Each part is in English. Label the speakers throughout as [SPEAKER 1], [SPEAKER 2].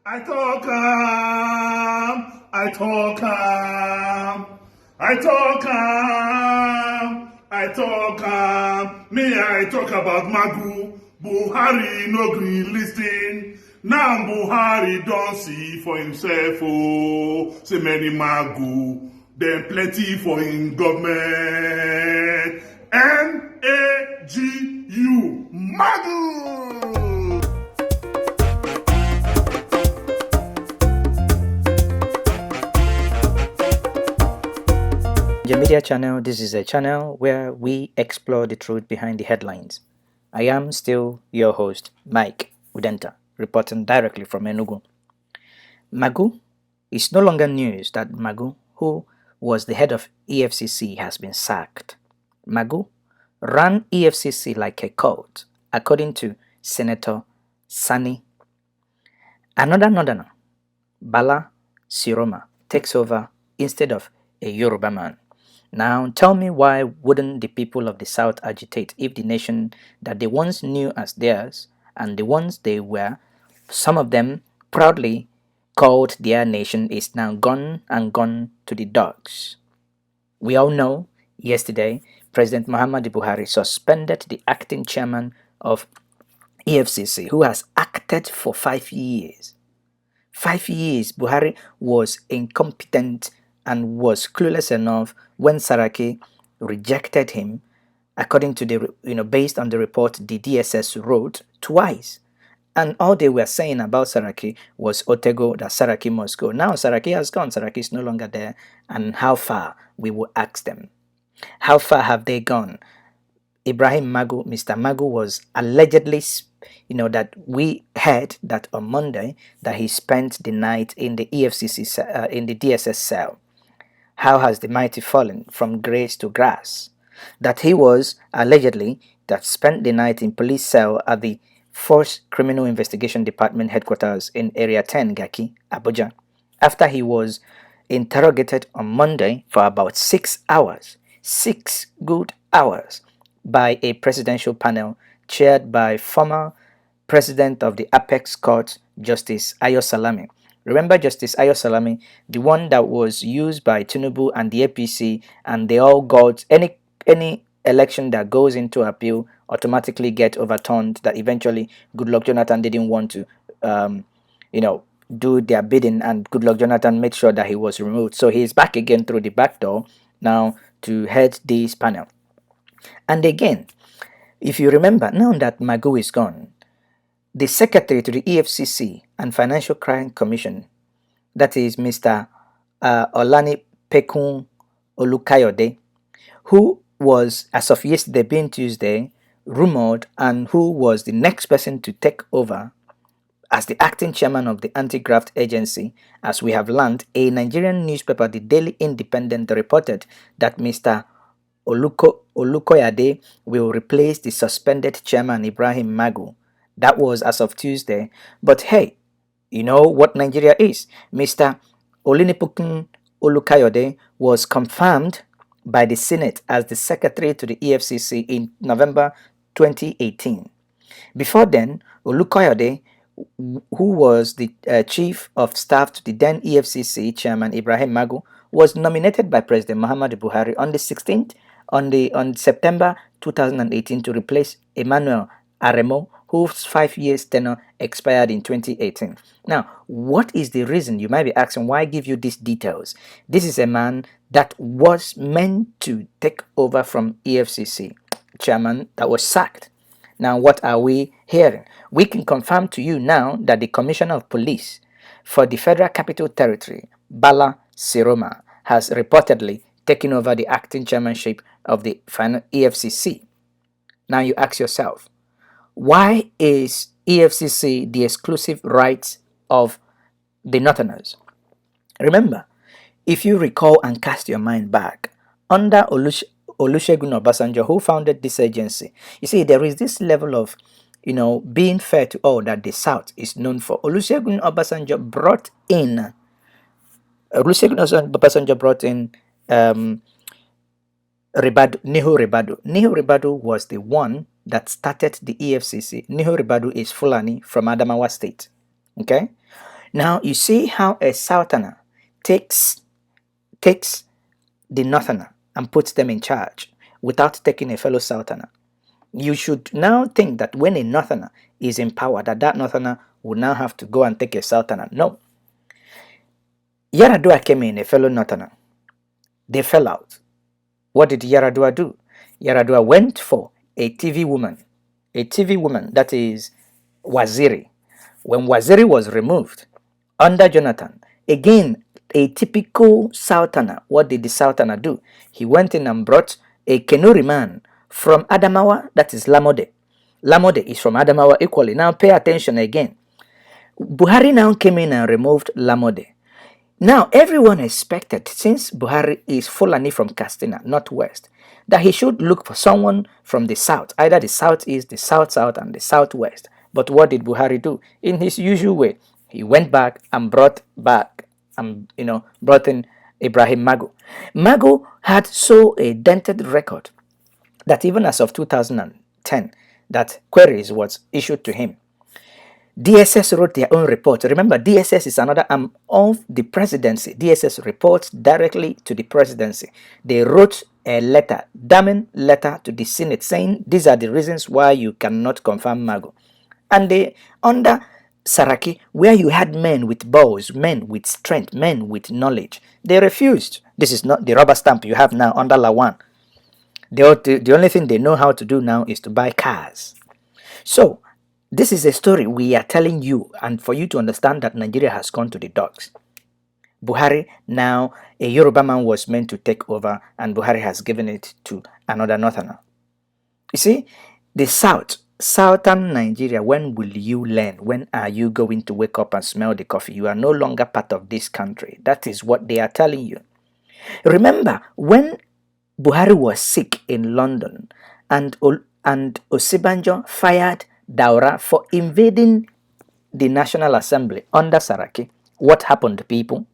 [SPEAKER 1] I talk I talk I talk I talk Me, I talk about Magu. Buhari no green listing. Now Buhari don't see for himself. Oh, say many Magu. Then plenty for him government. MAGU. Magu.
[SPEAKER 2] The Media Channel, this is a channel where we explore the truth behind the headlines. I am still your host, Mike Udenta, reporting directly from Enugu. Magu, it's no longer news that Magu, who was the head of EFCC, has been sacked. Magu ran EFCC like a cult, according to Senator Sani. Another northerner, Bala Siroma, takes over instead of a Yoruba man. Now, tell me, why wouldn't the people of the South agitate if the nation that they once knew as theirs and the ones they were, some of them proudly called their nation, is now gone and gone to the dogs? We all know yesterday President Muhammadu Buhari suspended the acting chairman of EFCC, who has acted for 5 years. 5 years, Buhari was incompetent and was clueless enough when Saraki rejected him, according to based on the report the DSS wrote twice. And all they were saying about Saraki was Otego, that Saraki must go. Now Saraki has gone, Saraki is no longer there. And how far? We will ask them. How far have they gone? Ibrahim Magu, Mr. Magu, was allegedly, that we heard that on Monday that he spent the night in the in the DSS cell. How has the mighty fallen from grace to grass? That he was allegedly that spent the night in police cell at the Force Criminal Investigation Department headquarters in Area 10, Gaki, Abuja, after he was interrogated on Monday for about 6 hours. 6 good hours by a presidential panel chaired by former president of the Apex Court, Justice Ayo Salami. Remember Justice Ayo Salami, the one that was used by Tinubu and the APC, and they all got any election that goes into appeal automatically get overturned, that eventually Goodluck Jonathan didn't want to do their bidding, and Goodluck Jonathan made sure that he was removed. So he is back again through the back door now to head this panel. And again, if you remember, now that Magu is gone, the secretary to the EFCC and Financial Crime Commission, that is Mr. Olani Pekun Olukayode, who was, as of yesterday being Tuesday, rumored, and who was the next person to take over as the acting chairman of the anti-graft agency, as we have learned, a Nigerian newspaper, the Daily Independent, reported that Mr. Olukoyade will replace the suspended chairman Ibrahim Magu. That was as of Tuesday. But hey, you know what Nigeria is. Mr. Olinipukun Olukayode was confirmed by the Senate as the secretary to the EFCC in November 2018. Before then, Olukayode, who was the chief of staff to the then EFCC chairman Ibrahim Magu, was nominated by President Muhammadu Buhari on the 16th on September 2018 to replace Emmanuel Aremo, whose 5 years tenure expired in 2018. Now, what is the reason? You might be asking, why give you these details? This is a man that was meant to take over from EFCC chairman that was sacked. Now, what are we hearing? We can confirm to you now that the Commissioner of Police for the Federal Capital Territory, Bala Siroma, has reportedly taken over the acting chairmanship of the EFCC. Now you ask yourself, why is EFCC the exclusive rights of the Northerners? Remember, if you recall and cast your mind back, under Olusegun Obasanjo, who founded this agency, you see, there is this level of, being fair to all that the South is known for. Olusegun Obasanjo brought in Nuhu Ribadu. Nuhu Ribadu was the one that started the EFCC. Nuhu Ribadu is Fulani from Adamawa State. Okay? Now you see how a southerner takes the northerner and puts them in charge without taking a fellow southerner. You should now think that when a northerner is in power, that northerner will now have to go and take a southerner. No. Yaradua came in, a fellow northerner. They fell out. What did Yaradua do? Yaradua went for a TV woman, that is Waziri. When Waziri was removed under Jonathan, again, a typical southerner. What did the southerner do? He went in and brought a Kenuri man from Adamawa, that is Lamode. Lamode is from Adamawa equally. Now pay attention again. Buhari now came in and removed Lamode. Now everyone expected, since Buhari is Fulani from Katsina, northwest, that he should look for someone from the south, either the southeast, the south-south, and the southwest. But what did Buhari do? In his usual way, he went back and brought in Ibrahim Magu. Magu had so a dented record that even as of 2010, that queries was issued to him. DSS wrote their own report. Remember, DSS is another arm of the presidency. DSS reports directly to the presidency. They wrote a letter, damning letter to the Senate, saying these are the reasons why you cannot confirm Magu. And they, under Saraki, where you had men with balls, men with strength, men with knowledge, they refused. This is not the rubber stamp you have now under Lawan. The only thing they know how to do now is to buy cars. So, this is a story we are telling you, and for you to understand that Nigeria has gone to the dogs. Buhari, now a Yoruba man was meant to take over, and Buhari has given it to another northerner. You see, the southern Nigeria, when will you learn? When are you going to wake up and smell the coffee? You are no longer part of this country. That is what they are telling you. Remember, when Buhari was sick in London, and Osibanjo fired Daura for invading the National Assembly under Saraki, what happened, people?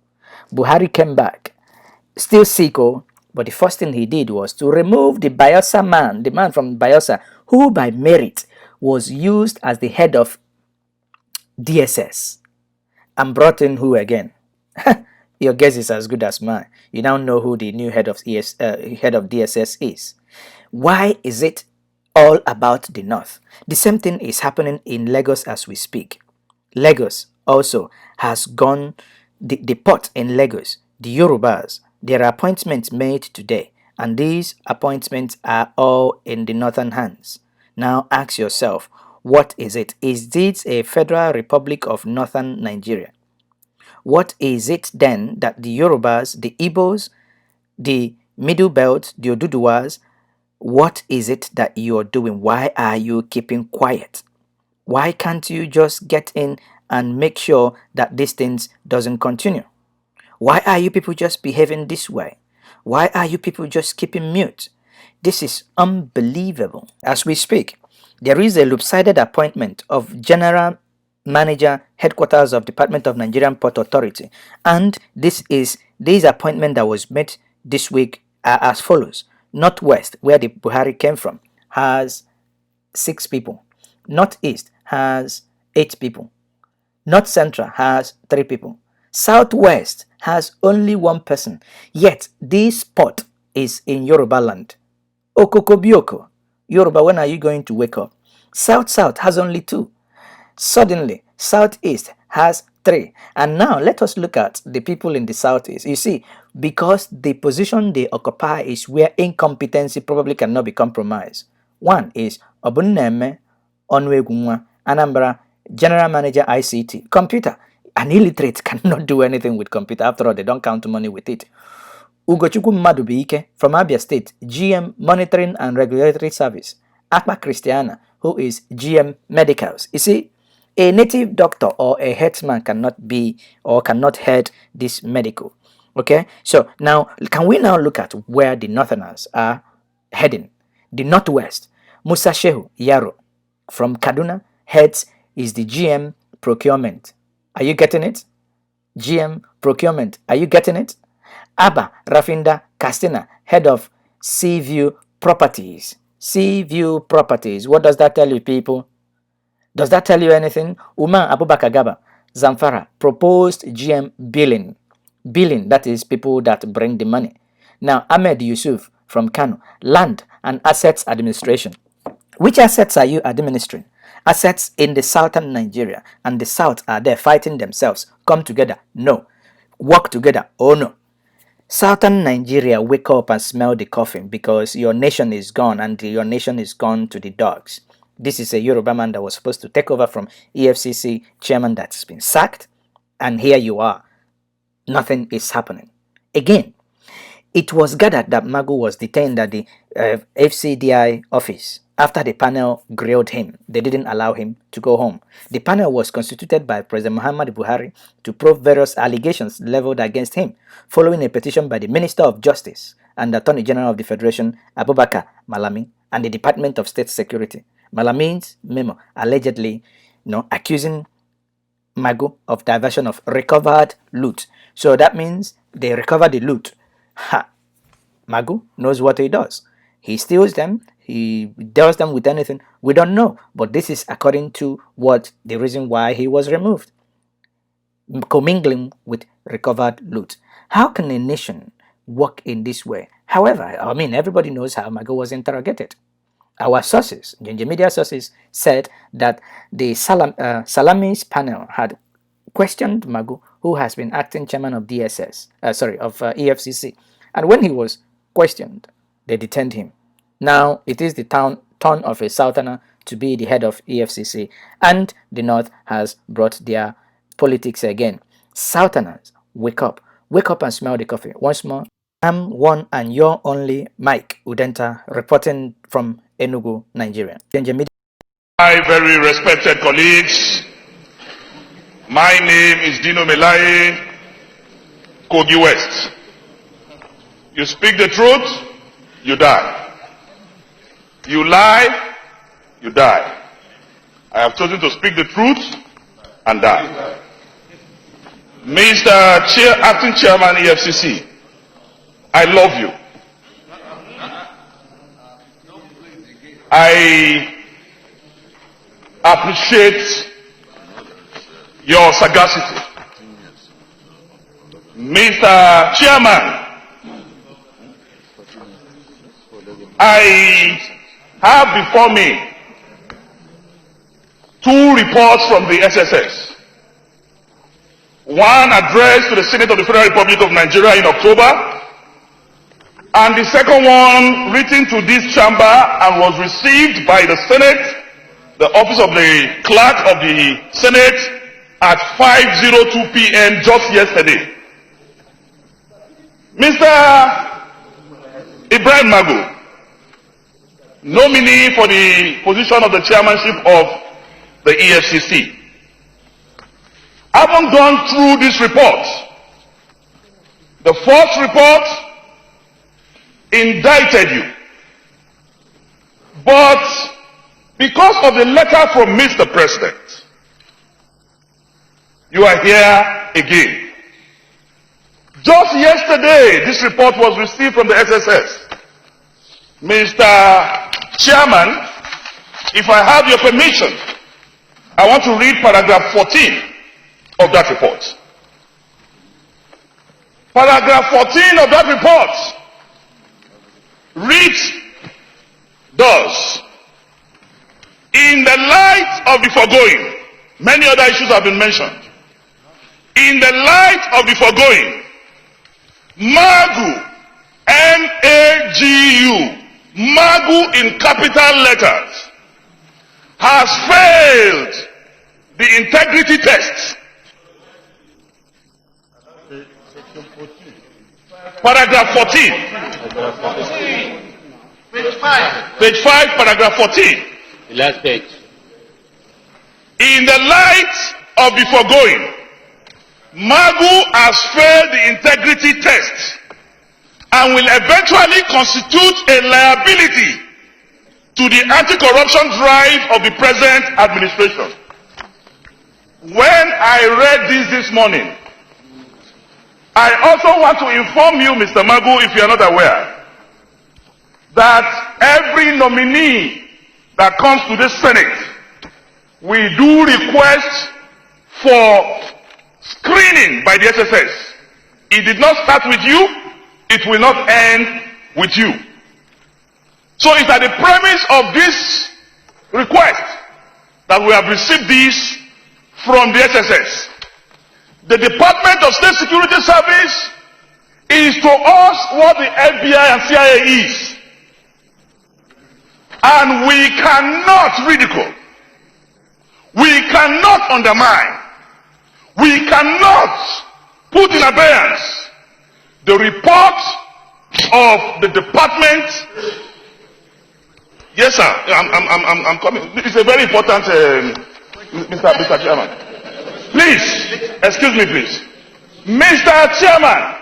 [SPEAKER 2] Buhari came back, still sick, but the first thing he did was to remove the Bayelsa man, the man from Bayelsa, who by merit was used as the head of DSS, and brought in who again? Your guess is as good as mine. You now know who the new head of DSS is. Why is it all about the north? The same thing is happening in Lagos as we speak. Lagos also has gone, the port in Lagos, the Yorubas, there are appointments made today, and these appointments are all in the northern hands. Now ask yourself, what is it? Is this a federal republic of northern Nigeria? What is it then that the Yorubas, the Igbos, the Middle Belt, the Oduduwas, what is it that you are doing? Why are you keeping quiet? Why can't you just get in and make sure that these things doesn't continue? Why are you people just behaving this way? Why are you people just keeping mute? This is unbelievable. As we speak, there is a lopsided appointment of General Manager, Headquarters of Department of Nigerian Port Authority, and this appointment that was made this week are as follows. Northwest, where the Buhari came from, has 6 people. Northeast has 8 people. North Central has 3 people. Southwest has only 1 person. Yet this port is in Yoruba land. Okokobioko. Yoruba, when are you going to wake up? South has only 2. Suddenly, Southeast has 3. And now let us look at the people in the Southeast. You see, because the position they occupy is where incompetency probably cannot be compromised. One is Obunneme Onwegunwa, Anambra, General Manager ICT. Computer. An illiterate cannot do anything with computer. After all, they don't count money with it. Ugochukwu Mmadubuike from Abia State, GM Monitoring and Regulatory Service. Akpa Christiana, who is GM Medicals. You see, a native doctor or a headsman cannot be or cannot head this medical. Okay, so now can we now look at where the northerners are heading? The northwest, Musa Shehu Yaro from Kaduna heads is the GM Procurement. Are you getting it? GM Procurement. Are you getting it? Abba Rafinda Castina, head of Seaview Properties. Seaview Properties. What does that tell you, people? Does that tell you anything? Umar Abubakar Gaba, Zamfara proposed GM billing. Billing, that is people that bring the money. Now, Ahmed Yusuf from Kano, land and assets administration. Which assets are you administering? Assets in the southern Nigeria, and the south are there fighting themselves. Come together? No. Work together? Oh no. Southern Nigeria, wake up and smell the coffin, because your nation is gone, and your nation is gone to the dogs. This is a Yoruba man that was supposed to take over from EFCC chairman that's been sacked, and here you are. Nothing is happening. Again, it was gathered that Magu was detained at the FCDI office after the panel grilled him. They didn't allow him to go home. The panel was constituted by President Muhammad Buhari to probe various allegations leveled against him, following a petition by the Minister of Justice and the Attorney General of the Federation, Abubakar Malami, and the Department of State Security. Malami's memo allegedly accusing Magu of diversion of recovered loot. So that means they recovered the loot. Ha! Magu knows what he does. He steals them. He does them with anything. We don't know. But this is according to what the reason why he was removed. Commingling with recovered loot. How can a nation work in this way? However, I mean, everybody knows how Magu was interrogated. Our sources, Ginger Media sources, said that the Salami's panel had questioned Magu, who has been acting chairman of EFCC. And when he was questioned, they detained him. Now it is the turn of a southerner to be the head of EFCC, and the north has brought their politics again. Southerners, wake up and smell the coffee. Once more, I'm one and your only Mike Udenta, reporting from Enugu, Nigeria.
[SPEAKER 1] My very respected colleagues, my name is Dino Melaye, Kogi West. You speak the truth, you die. You lie, you die. I have chosen to speak the truth and die. Mr. Acting Chairman EFCC, I love you. I appreciate your sagacity. Mr. Chairman, I have before me 2 reports from the SSS. One addressed to the Senate of the Federal Republic of Nigeria in October, and the second one written to this chamber and was received by the Senate, the office of the clerk of the Senate, at 5:02 p.m. just yesterday. Mr. Ibrahim Magu, nominee for the position of the chairmanship of the EFCC, having gone through this report, the first report indicted you, but because of the letter from Mr. President, you are here again. Just yesterday, this report was received from the SSS. Mr. Chairman, if I have your permission, I want to read paragraph 14 of that report. Paragraph 14 of that report reads thus: in the light of the foregoing, many other issues have been mentioned. In the light of the foregoing, Magu, M-A-G-U, Magu in capital letters, has failed the integrity test. Paragraph 14. Page 5. Page 5, paragraph 14.
[SPEAKER 3] The last page.
[SPEAKER 1] In the light of the foregoing, Magu has failed the integrity test and will eventually constitute a liability to the anti-corruption drive of the present administration. When I read this morning, I also want to inform you, Mr. Magu, if you are not aware, that every nominee that comes to this Senate, we do request for screening by the SSS. It did not start with you, it will not end with you. So it's at the premise of this request that we have received this from the SSS. The Department of State Security Service is to us what the FBI and CIA is. And we cannot ridicule. We cannot undermine. We cannot put in abeyance the report of the department. Yes, sir. I'm coming. It's a very important, Mr. Chairman. Please, excuse me, please. Mr. Chairman,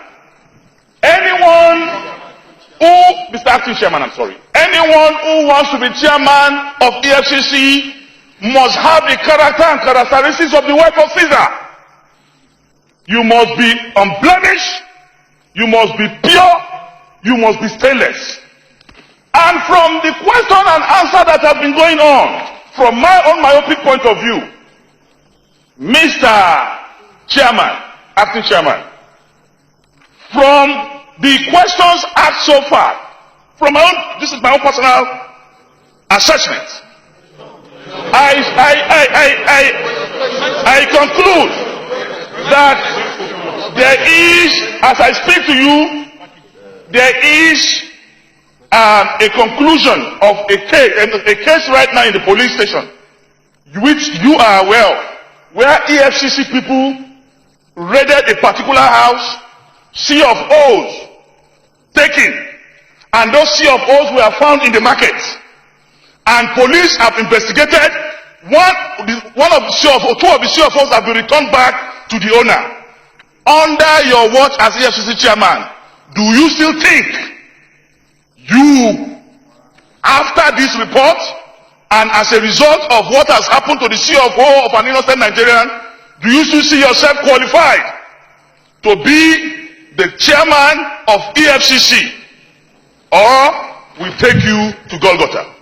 [SPEAKER 1] Mr. Acting Chairman, I'm sorry. Anyone who wants to be chairman of EFCC must have the character and characteristics of the wife of Caesar. You must be unblemished, you must be pure, you must be stainless. And from the question and answer that have been going on, from my own myopic point of view, Mr. Chairman, Acting Chairman, from the questions asked so far, from my own, this is my own personal assessment, I conclude that there is, as I speak to you, there is a conclusion of a case right now in the police station, which you are aware of, where EFCC people raided a particular house, C of O's taken, and those C of O's were found in the market. And police have investigated. One of the C of O's, two of the C of O's have been returned back to the owner. Under your watch as EFCC chairman, do you still think you, after this report, and as a result of what has happened to the C of O of an innocent Nigerian, do you still see yourself qualified to be the chairman of EFCC, or we take you to Golgotha?